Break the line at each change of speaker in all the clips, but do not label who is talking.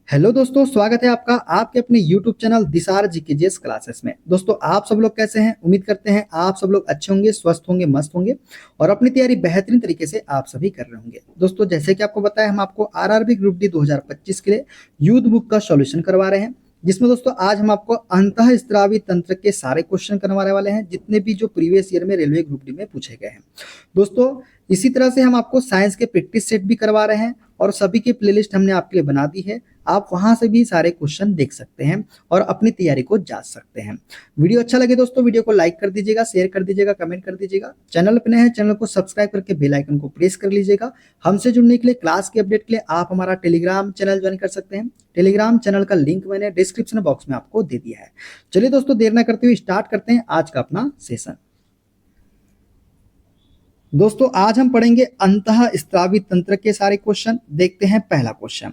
Hello दोस्तों, स्वागत है आपका आपके अपने YouTube चैनल दिसार जीकेजीएस क्लासेस में। दोस्तों, आप सब लोग कैसे हैं? उम्मीद करते हैं आप सब लोग अच्छे होंगे, स्वस्थ होंगे, मस्त होंगे और अपनी तैयारी बेहतरीन तरीके से आप सभी कर रहे होंगे। दोस्तों, जैसे कि आपको बताया, हम आपको आरआरबी ग्रुप डी 2025 के लिए यूथ बुक का सॉल्यूशन करवा रहे हैं, जिसमें दोस्तों आज हम आपको अंतःस्त्रावी तंत्र के सारे क्वेश्चन करवाने वाले हैं, जितने भी जो प्रीवियस ईयर में रेलवे ग्रुप डी में पूछे गए हैं। दोस्तों, इसी तरह से हम आपको साइंस के प्रैक्टिस सेट भी करवा रहे हैं और सभी की प्लेलिस्ट हमने आपके लिए बना दी है। आप वहां से भी सारे क्वेश्चन देख सकते हैं और अपनी तैयारी को जांच सकते हैं। वीडियो अच्छा लगे दोस्तों, वीडियो को लाइक कर दीजिएगा, शेयर कर दीजिएगा, कमेंट कर दीजिएगा। चैनल पर नए हैं, चैनल को सब्सक्राइब करके बेल आइकन को प्रेस कर लीजिएगा। हमसे जुड़ने के लिए, क्लास के अपडेट के लिए आप हमारा टेलीग्राम चैनल ज्वाइन कर सकते हैं। टेलीग्राम चैनल का लिंक मैंने डिस्क्रिप्शन बॉक्स में आपको दे दिया है। चलिए दोस्तों, देर ना करते हुए स्टार्ट करते हैं आज का अपना सेशन। दोस्तों, आज हम पढ़ेंगे अंतःस्रावी तंत्र के सारे क्वेश्चन। देखते हैं पहला क्वेश्चन।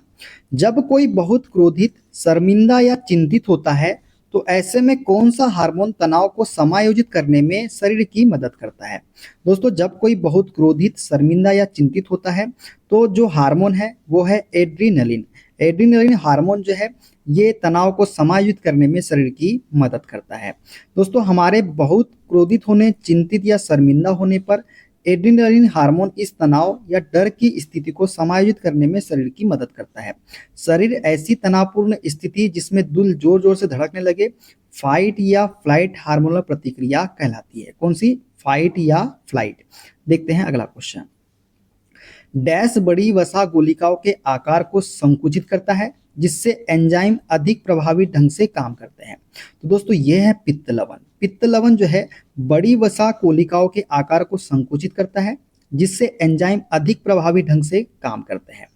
जब कोई बहुत क्रोधित, शर्मिंदा या चिंतित होता है तो ऐसे में कौन सा हार्मोन तनाव को समायोजित करने में शरीर की मदद करता है? दोस्तों, जब कोई बहुत क्रोधित, शर्मिंदा या चिंतित होता है तो जो हार्मोन है वो है एड्रीनलिन। एड्रीनलिन हार्मोन जो है ये तनाव को समायोजित करने में शरीर की मदद करता है। दोस्तों, हमारे बहुत क्रोधित होने, चिंतित या शर्मिंदा होने पर एड्रेनालिन हार्मोन इस तनाव या डर की स्थिति को समायोजित करने में शरीर की मदद करता है। शरीर ऐसी तनावपूर्ण स्थिति जिसमें दिल जोर जोर से धड़कने लगे, फाइट या फ्लाइट हार्मोनल प्रतिक्रिया कहलाती है। कौन सी? फाइट या फ्लाइट। देखते हैं अगला क्वेश्चन। डैश बड़ी वसा गोलिकाओं के आकार को संकुचित करता है जिससे एंजाइम अधिक प्रभावी ढंग से काम करते हैं। तो दोस्तों, यह है पित्त लवण। पित्त लवण जो है बड़ी वसा कोलिकाओं के आकार को संकुचित करता है जिससे एंजाइम अधिक प्रभावी ढंग से काम करते हैं।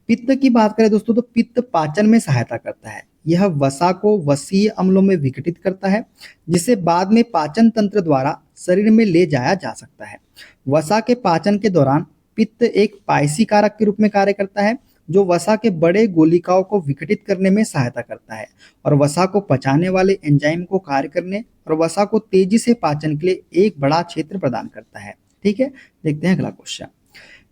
पित्त की बात करें दोस्तों तो पित्त पाचन में सहायता करता है। यह वसा को वसीय अम्लों में विघटित करता है जिसे बाद में पाचन तंत्र द्वारा शरीर में ले जाया जा सकता है। वसा के पाचन के दौरान पित्त एक पायसी कारक के रूप में कार्य करता है जो वसा के बड़े गोलिकाओं को विघटित करने में सहायता करता है और वसा को पचाने वाले एंजाइम को कार्य करने और वसा को तेजी से पाचन के लिए एक बड़ा क्षेत्र प्रदान करता है। ठीक है, देखते हैं अगला क्वेश्चन।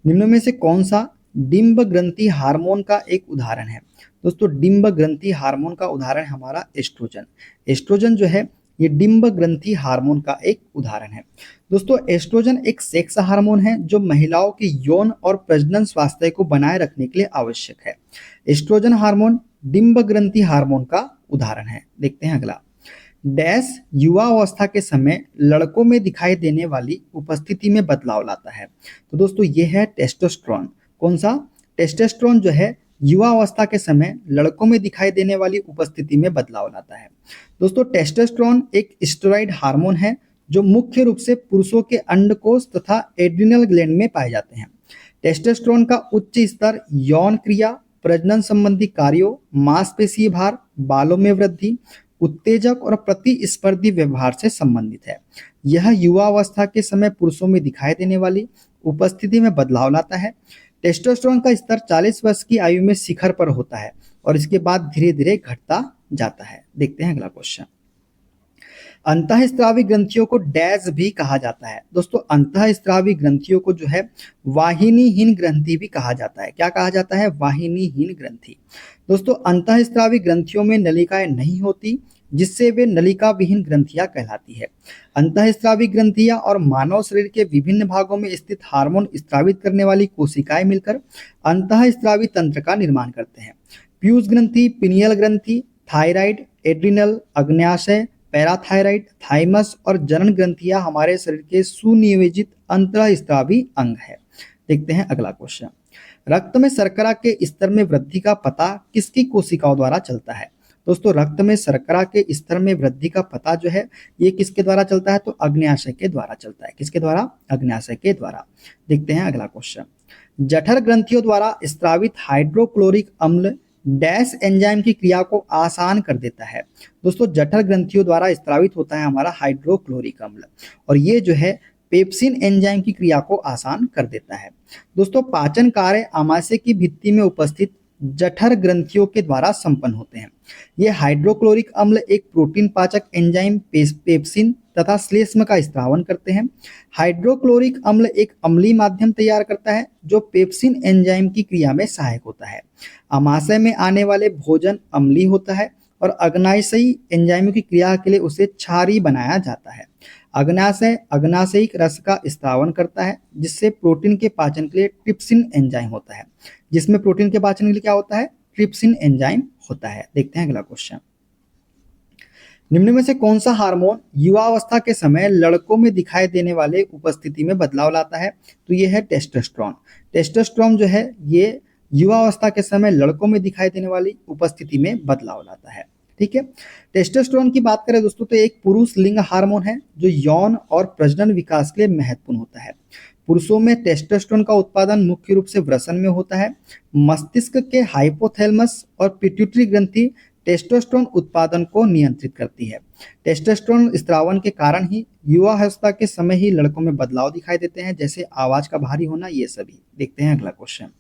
निम्न में से कौन सा डिंब ग्रंथि हार्मोन का एक उदाहरण है? दोस्तों, डिंब ग्रंथि हार्मोन का उदाहरण हमारा एस्ट्रोजन। एस्ट्रोजन जो है ये डिंब ग्रंथि हार्मोन का एक उदाहरण है। दोस्तों, एस्ट्रोजन एक सेक्स हार्मोन है जो महिलाओं के यौन और प्रजनन स्वास्थ्य को बनाए रखने के लिए आवश्यक है। एस्ट्रोजन हार्मोन डिंब ग्रंथि हार्मोन का उदाहरण है। देखते हैं अगला। डैश युवा अवस्था के समय लड़कों में दिखाई देने वाली उपस्थिति में बदलाव लाता है। तो दोस्तों, ये है टेस्टोस्टेरोन। कौन सा? टेस्टोस्टेरोन जो है युवा अवस्था के समय लड़कों में दिखाई देने वाली उपस्थिति में बदलाव लाता है। दोस्तों, टेस्टोस्टेरोन एक स्टेरॉइड हार्मोन है जो मुख्य रूप से पुरुषों के अंडकोश तथा एड्रिनल ग्लैंड में पाए जाते हैं। टेस्टोस्टेरोन का उच्च स्तर यौन क्रिया, प्रजनन संबंधी कार्यों, मांसपेशीय भार, बालों में वृद्धि, उत्तेजक और प्रतिस्पर्धी व्यवहार से संबंधित है। यह युवा अवस्था के समय पुरुषों में दिखाई देने वाली उपस्थिति में बदलाव लाता है। टेस्टोस्टेरोन का स्तर 40 वर्ष की आयु में शिखर पर होता है और इसके बाद धीरे धीरे घटता जाता है। देखते हैं अगला क्वेश्चन। अंतःस्रावी ग्रंथियों को डैश भी कहा जाता है। दोस्तों, अंतःस्रावी ग्रंथियों को जो है वाहिनीहीन ग्रंथि भी कहा जाता है। क्या कहा जाता है? वाहिनीहीन ग्रंथि। दोस्तों, अंतःस्रावी ग्रंथियों में नलिकाएं नहीं होती जिससे वे नलिका विहीन ग्रंथियां कहलाती है। अंतःस्रावी ग्रंथियां और मानव शरीर के विभिन्न भागों में स्थित हार्मोन स्रावित करने वाली कोशिकाएं मिलकर अंतःस्रावी तंत्र का निर्माण करते हैं। पीयूष ग्रंथि, पिनियल ग्रंथि, थायराइड, एड्रिनल, अग्न्याशय, पैराथायराइड, थाइमस और जनन ग्रंथियां हमारे शरीर के सुनियोजित अंतःस्रावी अंग है। देखते हैं अगला क्वेश्चन। रक्त में शर्करा के स्तर में वृद्धि का पता किसकी कोशिकाओं द्वारा चलता है? दोस्तों, रक्त में शर्करा के स्तर में वृद्धि का पता जो है ये किसके द्वारा चलता है? तो अग्न्याशय के द्वारा चलता है। किसके द्वारा? अग्न्याशय के द्वारा। देखते हैं अगला क्वेश्चन। जठर ग्रंथियों द्वारा स्रावित हाइड्रोक्लोरिक अम्ल डैश एंजाइम की क्रिया को आसान कर देता है। दोस्तों, जठर ग्रंथियों द्वारा स्रावित होता है हमारा हाइड्रोक्लोरिक अम्ल और ये जो है पेप्सिन एंजाइम की क्रिया को आसान कर देता है। दोस्तों, पाचन कार्य आमाशय की भित्ति में उपस्थित जठर ग्रंथियों के द्वारा संपन्न होते हैं। ये हाइड्रोक्लोरिक अम्ल एक प्रोटीन पाचक एंजाइम पेप्सिन तथा श्लेष्म का स्त्रावन करते हैं। हाइड्रोक्लोरिक अम्ल एक अम्लीय माध्यम तैयार करता है जो पेप्सिन एंजाइम की क्रिया में सहायक होता है। अमाशय में आने वाले भोजन अम्लीय होता है और अग्नाशयी एंजाइमों की क्रिया के लिए उसे क्षारीय बनाया जाता है। अग्नाशय अग्नाशयिक रस का स्त्रावन करता है जिससे प्रोटीन के पाचन के लिए ट्रिप्सिन एंजाइम होता है। जिसमें प्रोटीन के पाचन के लिए क्या होता है? ट्रिप्सिन एंजाइम होता है। देखते हैं अगला क्वेश्चन। निम्न में से कौन सा हार्मोन युवावस्था के समय लड़कों में दिखाई देने वाले उपस्थिति में बदलाव लाता है? तो ये है टेस्टोस्टेरोन। टेस्टोस्टेरोन जो है ये युवावस्था के समय लड़कों में दिखाई देने वाली उपस्थिति में बदलाव लाता है। ठीक है। टेस्टोस्टेरोन की बात करें दोस्तों तो एक पुरुष लिंग हार्मोन है जो यौन और प्रजनन विकास के लिए महत्वपूर्ण होता है। पुरुषों में टेस्टोस्टेरोन का उत्पादन मुख्य रूप से वृषण में होता है। मस्तिष्क के हाइपोथैलेमस और पिट्यूटरी ग्रंथि टेस्टोस्टेरोन उत्पादन को नियंत्रित करती है। टेस्टोस्टेरोन स्त्रावन के कारण ही युवावस्था के समय ही लड़कों में बदलाव दिखाई देते हैं, जैसे आवाज का भारी होना, ये सभी। देखते हैं अगला क्वेश्चन।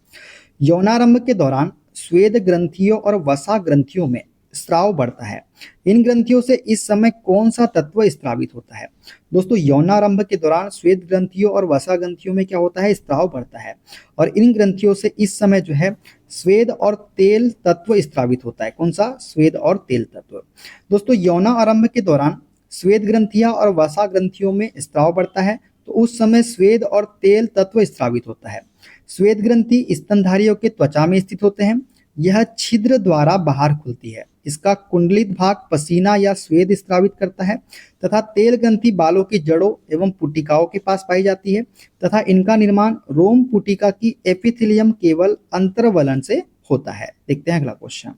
यौनारंभ के दौरान स्वेद ग्रंथियों और वसा ग्रंथियों में स्राव बढ़ता है। इन ग्रंथियों से इस समय कौन सा तत्व स्रावित होता है? दोस्तों यौनारंभ के दौरान स्वेद ग्रंथियों और वसा ग्रंथियों में क्या होता है? स्राव बढ़ता है और इन ग्रंथियों से इस समय जो है स्वेद और तेल तत्व स्रावित होता है। कौन सा? स्वेद और तेल तत्व। दोस्तों यौनारंभ के दौरान स्वेद ग्रंथियां और वसा ग्रंथियों में स्राव बढ़ता है तो उस समय स्वेद और तेल तत्व स्रावित होता है। स्वेद ग्रंथि स्तनधारियों के त्वचा में स्थित होते हैं। यह छिद्र द्वारा बाहर खुलती है। इसका कुंडलित भाग पसीना या स्वेद स्रावित करता है तथा तेल ग्रंथि बालों की जड़ों एवं पुटिकाओं के पास पाई जाती है तथा इनका निर्माण रोम पुटिका की एपिथेलियम केवल अंतर्वलन से होता है। देखते हैं अगला क्वेश्चन।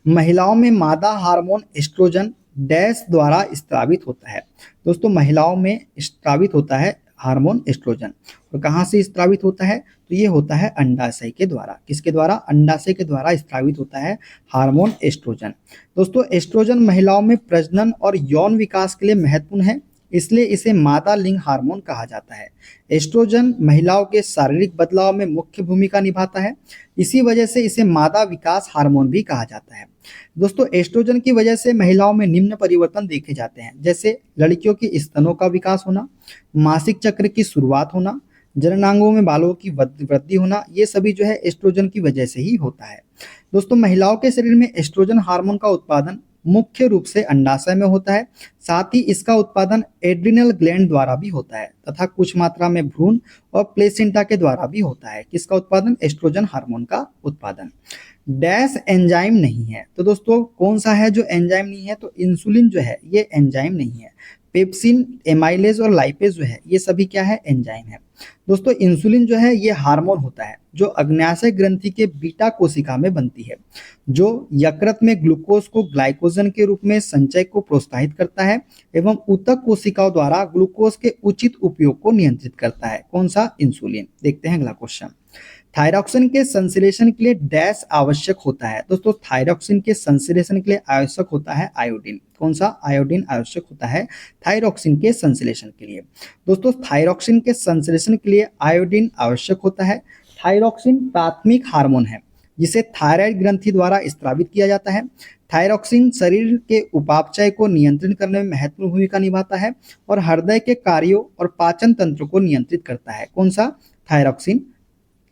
महिलाओं में मादा हार्मोन एस्ट्रोजन डैश द्वारा स्रावित होता है। दोस्तों महिलाओं में स्रावित होता है हार्मोन एस्ट्रोजन और कहाँ से स्रावित होता है? तो ये होता है अंडाशय के द्वारा। किसके द्वारा? अंडाशय के द्वारा स्रावित होता है हार्मोन एस्ट्रोजन। दोस्तों एस्ट्रोजन महिलाओं में प्रजनन और यौन विकास के लिए महत्वपूर्ण है, इसलिए इसे मादा लिंग हार्मोन कहा जाता है। एस्ट्रोजन महिलाओं के शारीरिक बदलाव में मुख्य भूमिका निभाता है, इसी वजह से इसे मादा विकास हार्मोन भी कहा जाता है। दोस्तों एस्ट्रोजन की वजह से महिलाओं में निम्न परिवर्तन देखे जाते हैं, जैसे लड़कियों की स्तनों का विकास होना, मासिक चक्र की शुरुआत होना, जननांगों में बालों की वृद्धि होना, ये सभी जो है एस्ट्रोजन की वजह से ही होता है। दोस्तों महिलाओं के शरीर में एस्ट्रोजन हार्मोन का उत्पादन मुख्य रूप से अंडाशय में होता है, साथ ही इसका उत्पादन एड्रिनल ग्लैंड द्वारा भी होता है तथा कुछ मात्रा में भ्रूण और प्लेसेंटा के द्वारा भी होता है। किसका उत्पादन? एस्ट्रोजन हार्मोन का उत्पादन। डैश एंजाइम नहीं है। तो दोस्तों कौन सा है जो एंजाइम नहीं है? तो इंसुलिन जो है ये एंजाइम नहीं है। पेप्सिन, एमाइलेज और लाइपेज जो है ये सभी क्या है? एंजाइम है। दोस्तों इंसुलिन जो है ये हार्मोन होता है जो अग्न्याशय ग्रंथि के बीटा कोशिका में बनती है, जो यकृत में ग्लूकोज को ग्लाइकोजन के रूप में संचय को प्रोत्साहित करता है एवं ऊतक कोशिकाओं द्वारा ग्लूकोज के उचित उपयोग को नियंत्रित करता है। कौन सा? इंसुलिन। देखते हैं अगला क्वेश्चन। थायरॉक्सिन के संश्लेषण के लिए डैश आवश्यक होता है। दोस्तों थायरॉक्सिन के संश्लेषण के लिए आवश्यक होता है आयोडीन। कौन सा? आयोडीन आवश्यक होता है थायरॉक्सिन के संश्लेषण के लिए। दोस्तों थायरॉक्सिन के संश्लेषण के लिए आयोडीन आवश्यक होता है। थायरॉक्सिन प्राथमिक हार्मोन है जिसे थायराइड ग्रंथि द्वारा स्रावित किया जाता है। थायरॉक्सिन शरीर के उपापचय को नियंत्रित करने में महत्वपूर्ण भूमिका निभाता है और हृदय के कार्यों और पाचन तंत्र को नियंत्रित करता है। कौन सा? थायरॉक्सिन।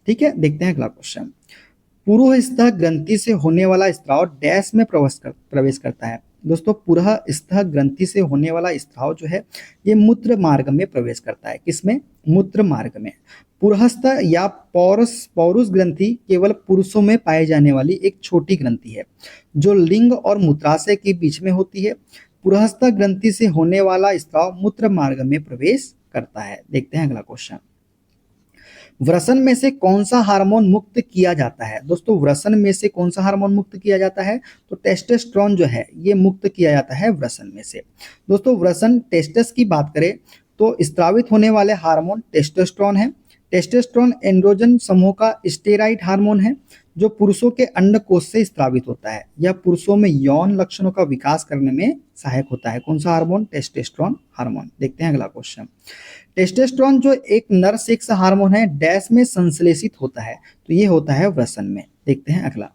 ठीक है। देखते हैं अगला क्वेश्चन। पुरोहस्थ ग्रंथि से होने वाला स्राव डैश में प्रवेश करता है। दोस्तों पुरोहस्थ ग्रंथि से होने वाला स्राव जो है ये मूत्र मार्ग में प्रवेश करता है। किसमें? मूत्र मार्ग में। पुरोहस्थ या पौरुष ग्रंथि केवल पुरुषों में पाई जाने वाली एक छोटी ग्रंथि है जो लिंग और मूत्राशय के बीच में होती है। पुरोहस्थ ग्रंथि से होने वाला स्राव मूत्र मार्ग में प्रवेश करता है। देखते हैं अगला क्वेश्चन। वृषण में से कौन सा हार्मोन मुक्त किया जाता है? दोस्तों वृषण में से कौन सा हार्मोन मुक्त किया जाता है? तो टेस्टोस्टेरोन जो है ये मुक्त किया जाता है वृषण में से। दोस्तों वृषण टेस्टस की बात करें तो स्रावित होने वाले हार्मोन टेस्टोस्टेरोन है। टेस्टोस्टेरोन एंड्रोजन समूह का स्टेरॉइड हार्मोन है जो पुरुषों के अंडकोश से स्रावित होता है। यह पुरुषों में यौन लक्षणों का विकास करने में सहायक होता है। कौन सा हार्मोन? Testosterone hormone. देखते हैं अगला क्वेश्चन। टेस्टोस्टेरोन जो एक नर सेक्स हार्मोन है डैश में संश्लेषित होता है, तो ये होता है वृषण में। देखते हैं अगला।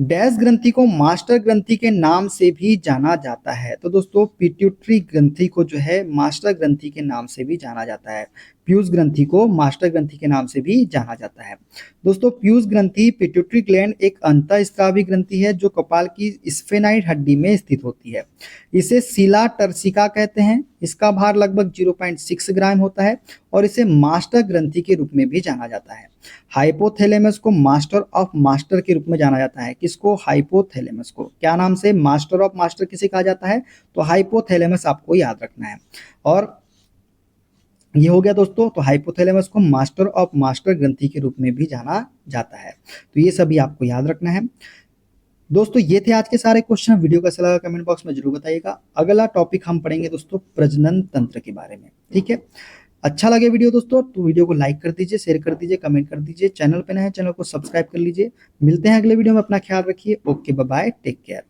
डैश ग्रंथि को मास्टर ग्रंथि के नाम से भी जाना जाता है। तो दोस्तों पिट्यूटरी ग्रंथि को जो है मास्टर ग्रंथि के नाम से भी जाना जाता है। पीयूष ग्रंथि को मास्टर ग्रंथि के नाम से भी जाना जाता है। दोस्तों पीयूष ग्रंथि पिट्यूटरी ग्लैंड एक अंतःस्रावी ग्रंथि है जो कपाल की स्फेनाइड हड्डी में स्थित होती है। इसे शिला टर्सिका कहते हैं। इसका भार लगभग 0.6 ग्राम होता है और इसे मास्टर ग्रंथि के रूप में भी जाना जाता है। हाइपोथैलेमस को मास्टर ऑफ मास्टर के रूप में जाना जाता है। किसको? हाइपोथैलेमस को। क्या नाम से मास्टर ऑफ मास्टर किसे कहा जाता है? तो हाइपोथैलेमस आपको याद रखना है। और ये हो गया दोस्तों। तो हाइपोथैलेमस को मास्टर ऑफ मास्टर ग्रंथि के रूप में भी जाना जाता है। तो ये सभी आपको याद रखना है। दोस्तों ये थे आज के सारे क्वेश्चन। वीडियो कैसा लगा कमेंट बॉक्स में जरूर बताइएगा। अगला टॉपिक हम पढ़ेंगे दोस्तों प्रजनन तंत्र के बारे में। ठीक है, अच्छा लगे वीडियो दोस्तों तो वीडियो को लाइक कर दीजिए, शेयर कर दीजिए, कमेंट कर दीजिए। चैनल पे नए हैं चैनल को सब्सक्राइब कर लीजिए। मिलते हैं अगले वीडियो में। अपना ख्याल रखिए। Okay, bye bye, take care.